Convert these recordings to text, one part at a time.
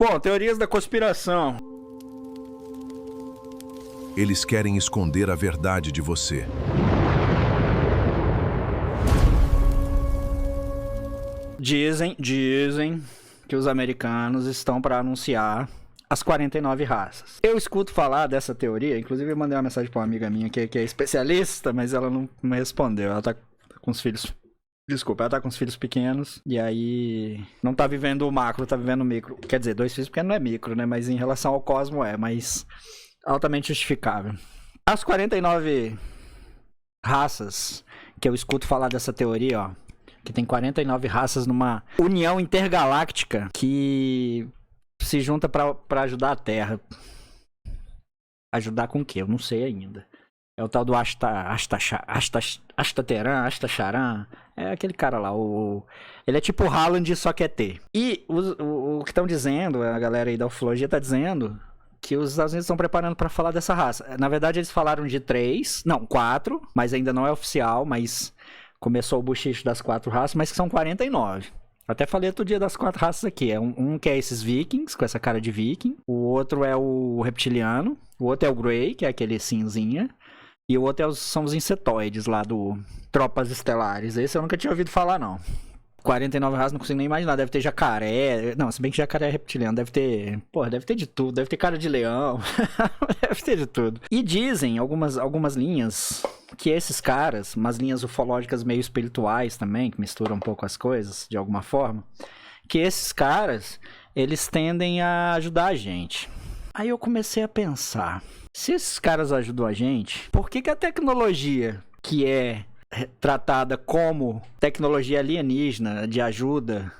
Bom, teorias da conspiração. Eles querem esconder a verdade de você. Dizem que os americanos estão para anunciar as 49 raças. Eu escuto falar dessa teoria, inclusive eu mandei uma mensagem para uma amiga minha que é especialista, mas ela não me respondeu. Ela tá com os filhos... Desculpa, ela tá com os filhos pequenos e aí não tá vivendo o macro, tá vivendo o micro. Quer dizer, 2 filhos pequenos não é micro, né? Mas em relação ao cosmo mas altamente justificável. As 49 raças que eu escuto falar dessa teoria, ó, que tem 49 raças numa união intergaláctica que se junta pra ajudar a Terra. Ajudar com o quê? Eu não sei ainda. É o tal do Astacharan. É aquele cara lá. Ele é tipo o Haaland, só que é T. E o que estão dizendo, a galera aí da ufologia tá dizendo que os Estados Unidos estão preparando para falar dessa raça. Na verdade, eles falaram de 4, mas ainda não é oficial, mas começou o bochicho das 4 raças, mas que são 49. Até falei outro dia das 4 raças aqui. É um que é esses vikings, com essa cara de viking. O outro é o reptiliano. O outro é o Grey, que é aquele cinzinha. E o outro são os insetoides lá do Tropas Estelares. Esse eu nunca tinha ouvido falar, não. 49 raças, não consigo nem imaginar. Deve ter jacaré. Não, se bem que jacaré é reptiliano. Deve ter... Porra, deve ter de tudo. Deve ter cara de leão. Deve ter de tudo. E dizem algumas linhas que esses caras, umas linhas ufológicas meio espirituais também, que misturam um pouco as coisas, de alguma forma, que esses caras, eles tendem a ajudar a gente. Aí eu comecei a pensar, se esses caras ajudam a gente, por que a tecnologia que é tratada como tecnologia alienígena de ajuda,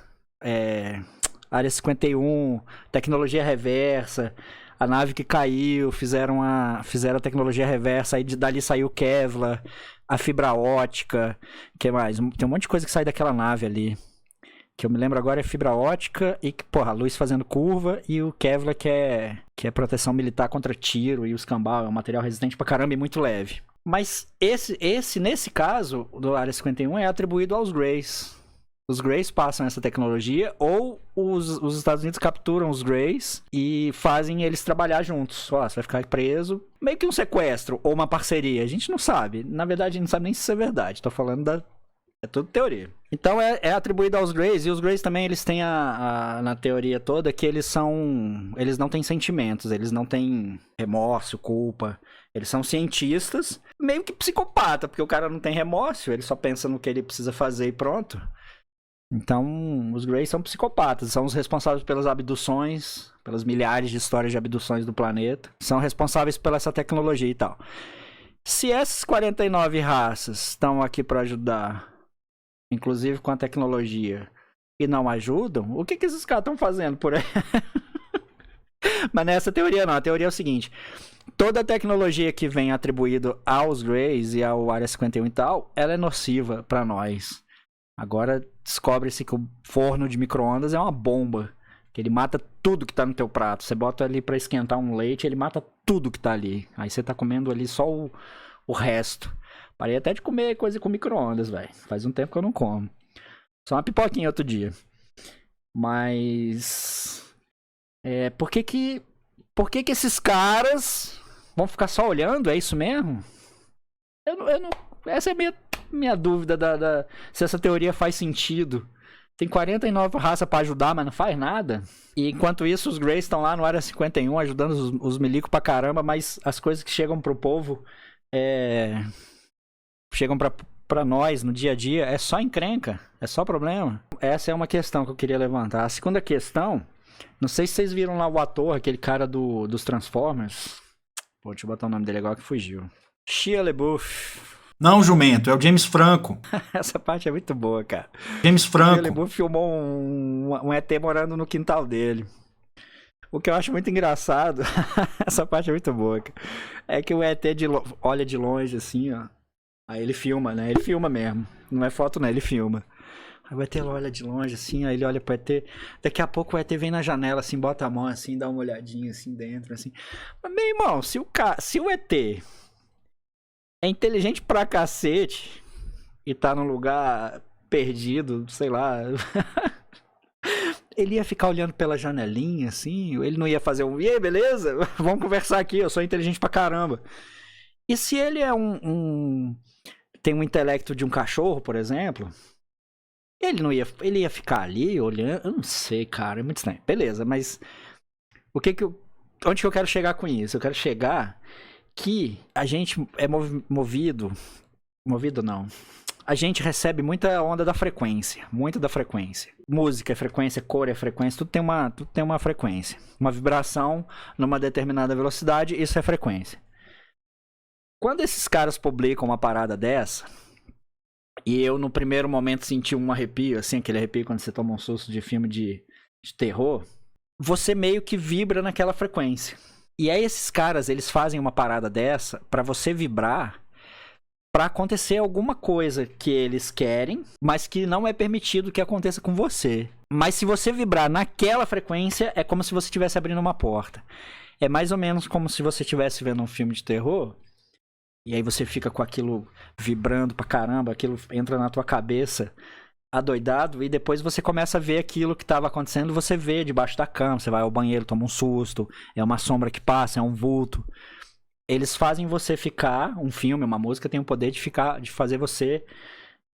Área 51, tecnologia reversa, a nave que caiu, fizeram a tecnologia reversa, aí dali saiu o Kevlar, a fibra ótica, que mais? Tem um monte de coisa que sai daquela nave ali. Que eu me lembro agora é fibra ótica e, porra, a luz fazendo curva e o Kevlar que é proteção militar contra tiro e o escambau, é um material resistente pra caramba e muito leve. Mas nesse caso, do Área 51, é atribuído aos Greys. Os Greys passam essa tecnologia ou os Estados Unidos capturam os Greys e fazem eles trabalhar juntos. Ó, você vai ficar preso. Meio que um sequestro ou uma parceria. A gente não sabe. Na verdade, a gente não sabe nem se isso é verdade. Tô falando é tudo teoria. Então é atribuído aos Greys. E os Greys também, eles têm na teoria toda que eles não têm sentimentos. Eles não têm remorso, culpa. Eles são cientistas, meio que psicopata. Porque o cara não tem remorso. Ele só pensa no que ele precisa fazer e pronto. Então, os Greys são psicopatas, são os responsáveis pelas abduções, pelas milhares de histórias de abduções do planeta. São responsáveis pela essa tecnologia e tal. Se essas 49 raças estão aqui para ajudar, inclusive com a tecnologia, e não ajudam, o que esses caras estão fazendo por aí? Mas nessa teoria não, a teoria é o seguinte: toda a tecnologia que vem atribuída aos Greys e ao Área 51 e tal, ela é nociva para nós. Agora descobre-se que o forno de micro-ondas é uma bomba. Que ele mata tudo que tá no teu prato. Você bota ali pra esquentar um leite, ele mata tudo que tá ali. Aí você tá comendo ali só o resto. Parei até de comer coisa com micro-ondas, velho. Faz um tempo que eu não como. Só uma pipoquinha outro dia. Mas... Por que esses caras vão ficar só olhando? É isso mesmo? Eu não... Essa é a minha dúvida se essa teoria faz sentido. Tem 49 raças pra ajudar, mas não faz nada. E enquanto isso, os Greys estão lá no Área 51 ajudando os milicos pra caramba, mas as coisas que chegam pro povo chegam pra nós no dia a dia é só encrenca, é só problema. Essa é uma questão que eu queria levantar. A segunda questão, não sei se vocês viram lá o ator, aquele cara dos Transformers. Pô, deixa eu botar o nome dele agora que fugiu. Shia LaBeouf. Não, jumento, é o James Franco. Essa parte é muito boa, cara. James Franco. O Shia LaBeouf filmou um ET morando no quintal dele. O que eu acho muito engraçado, essa parte é muito boa, cara, é que o ET olha de longe assim, ó. Aí ele filma, né? Ele filma mesmo. Não é foto, não, ele filma. Aí o ET olha de longe assim, aí ele olha pro ET. Daqui a pouco o ET vem na janela assim, bota a mão assim, dá uma olhadinha assim dentro, assim. Mas, meu irmão, se o ET é inteligente pra cacete e tá num lugar perdido, sei lá. ele ia ficar olhando pela janelinha, assim, ele não ia fazer e aí, beleza? Vamos conversar aqui, eu sou inteligente pra caramba. E se ele é tem um intelecto de um cachorro, por exemplo, ele ia ficar ali olhando, eu não sei, cara, é muito estranho. Beleza, mas onde que eu quero chegar com isso? Eu quero chegar que a gente é movido não. A gente recebe muita onda da frequência, muito da frequência. Música é frequência, cor é frequência, tudo tem uma frequência. Uma vibração numa determinada velocidade, isso é frequência. Quando esses caras publicam uma parada dessa, e eu no primeiro momento senti um arrepio, assim, aquele arrepio quando você toma um susto de filme de terror, você meio que vibra naquela frequência. E aí esses caras, eles fazem uma parada dessa pra você vibrar, pra acontecer alguma coisa que eles querem, mas que não é permitido que aconteça com você. Mas se você vibrar naquela frequência, é como se você estivesse abrindo uma porta. É mais ou menos como se você estivesse vendo um filme de terror, e aí você fica com aquilo vibrando pra caramba, aquilo entra na tua cabeça adoidado, e depois você começa a ver aquilo que estava acontecendo, você vê debaixo da cama, você vai ao banheiro, toma um susto, é uma sombra que passa, é um vulto. Eles fazem você ficar, um filme, uma música tem o poder de fazer você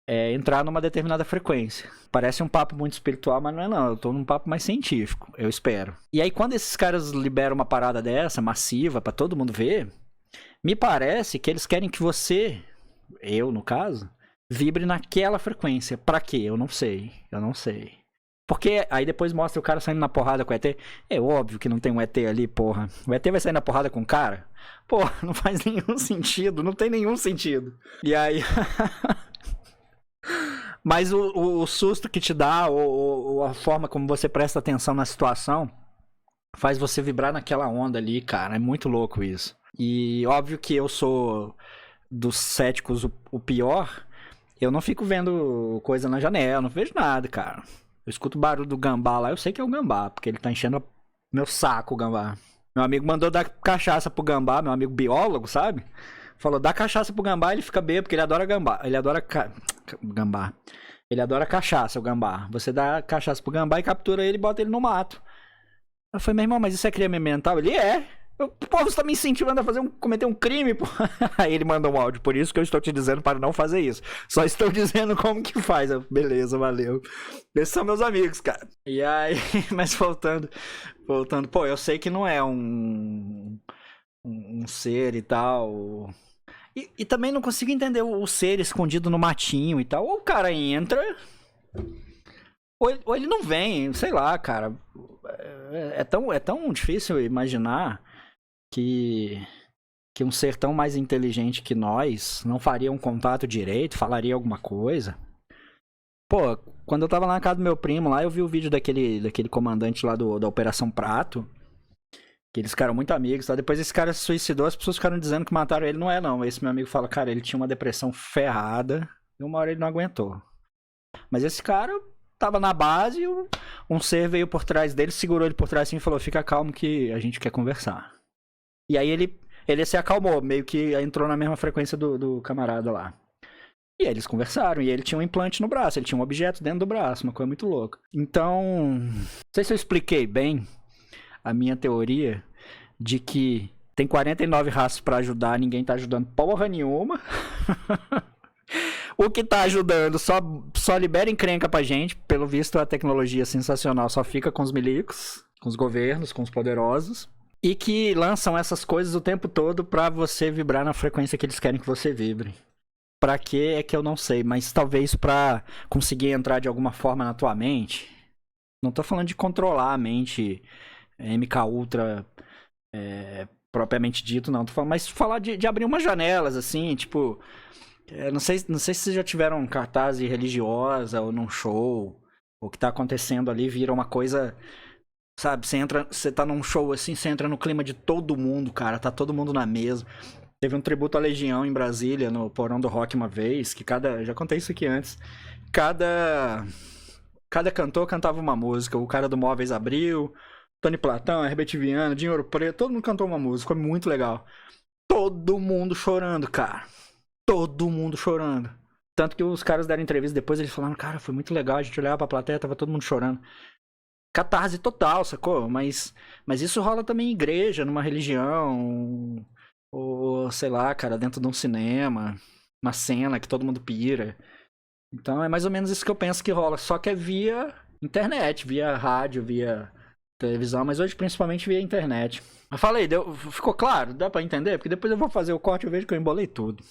entrar numa determinada frequência. Parece um papo muito espiritual, mas não é não, eu tô num papo mais científico, eu espero. E aí quando esses caras liberam uma parada dessa, massiva, pra todo mundo ver, me parece que eles querem que você, eu no caso, vibre naquela frequência. Pra quê? Eu não sei. Porque aí depois mostra o cara saindo na porrada com o ET. É óbvio que não tem um ET ali, porra. O ET vai sair na porrada com o cara? Porra, não faz nenhum sentido. Não tem nenhum sentido. E aí... Mas o susto que te dá, ou a forma como você presta atenção na situação, faz você vibrar naquela onda ali, cara. É muito louco isso. E óbvio que eu sou dos céticos o pior. Eu não fico vendo coisa na janela, não vejo nada, cara. Eu escuto o barulho do gambá lá, eu sei que é o gambá, porque ele tá enchendo meu saco, o gambá. Meu amigo mandou dar cachaça pro gambá, meu amigo biólogo, sabe? Falou, dá cachaça pro gambá, ele fica bêbado, porque ele adora gambá. Ele adora gambá. Ele adora cachaça, o gambá. Você dá cachaça pro gambá e captura ele e bota ele no mato. Eu falei, meu irmão, mas isso é crime mental? Ele é. Pô, você tá me incentivando a cometer um crime, pô. Aí ele mandou um áudio, por isso que eu estou te dizendo para não fazer isso. Só estou dizendo como que faz. Beleza, valeu. Esses são meus amigos, cara. E aí, mas voltando, pô, eu sei que não é um ser e tal. E também não consigo entender o ser escondido no matinho e tal. Ou o cara entra, ou ele não vem, sei lá, cara. É tão difícil imaginar que um ser tão mais inteligente que nós não faria um contato direito, falaria alguma coisa. Pô, quando eu tava lá na casa do meu primo, lá eu vi o vídeo daquele comandante lá da Operação Prato, que eles ficaram muito amigos, tá? Depois esse cara se suicidou, as pessoas ficaram dizendo que mataram ele. Não é não, esse meu amigo fala, cara, ele tinha uma depressão ferrada e uma hora ele não aguentou. Mas esse cara tava na base, um ser veio por trás dele, segurou ele por trás assim e falou, fica calmo que a gente quer conversar. E aí ele se acalmou, meio que entrou na mesma frequência do camarada lá. E aí eles conversaram, e ele tinha um implante no braço, ele tinha um objeto dentro do braço, uma coisa muito louca. Então, não sei se eu expliquei bem a minha teoria de que tem 49 raças pra ajudar, ninguém tá ajudando porra nenhuma. O que tá ajudando só libera encrenca pra gente. Pelo visto, a tecnologia sensacional só fica com os milicos, com os governos, com os poderosos. E que lançam essas coisas o tempo todo pra você vibrar na frequência que eles querem que você vibre. Pra quê é que eu não sei, mas talvez pra conseguir entrar de alguma forma na tua mente. Não tô falando de controlar a mente MK Ultra propriamente dito, não. Tô falando, mas falar de abrir umas janelas, assim, tipo... não sei se vocês já tiveram um cartaz religiosa ou num show. O que tá acontecendo ali vira uma coisa... Sabe, você tá num show assim, você entra no clima de todo mundo, cara. Tá todo mundo na mesa. Teve um tributo à Legião em Brasília, no Porão do Rock uma vez, que já contei isso aqui antes. Cada cantor cantava uma música. O cara do Móveis abriu, Tony Platão, Herbert Viana, Dinheiro Preto, todo mundo cantou uma música, foi muito legal. Todo mundo chorando, cara. Todo mundo chorando. Tanto que os caras deram entrevista depois, eles falaram, cara, foi muito legal, a gente olhava pra plateia, tava todo mundo chorando. catarse total, sacou? Mas isso rola também em igreja, numa religião, ou sei lá, cara, dentro de um cinema, uma cena que todo mundo pira. Então é mais ou menos isso que eu penso que rola, só que é via internet, via rádio, via televisão, mas hoje principalmente via internet. Mas fala aí, ficou claro? Dá pra entender? Porque depois eu vou fazer o corte e eu vejo que eu embolei tudo.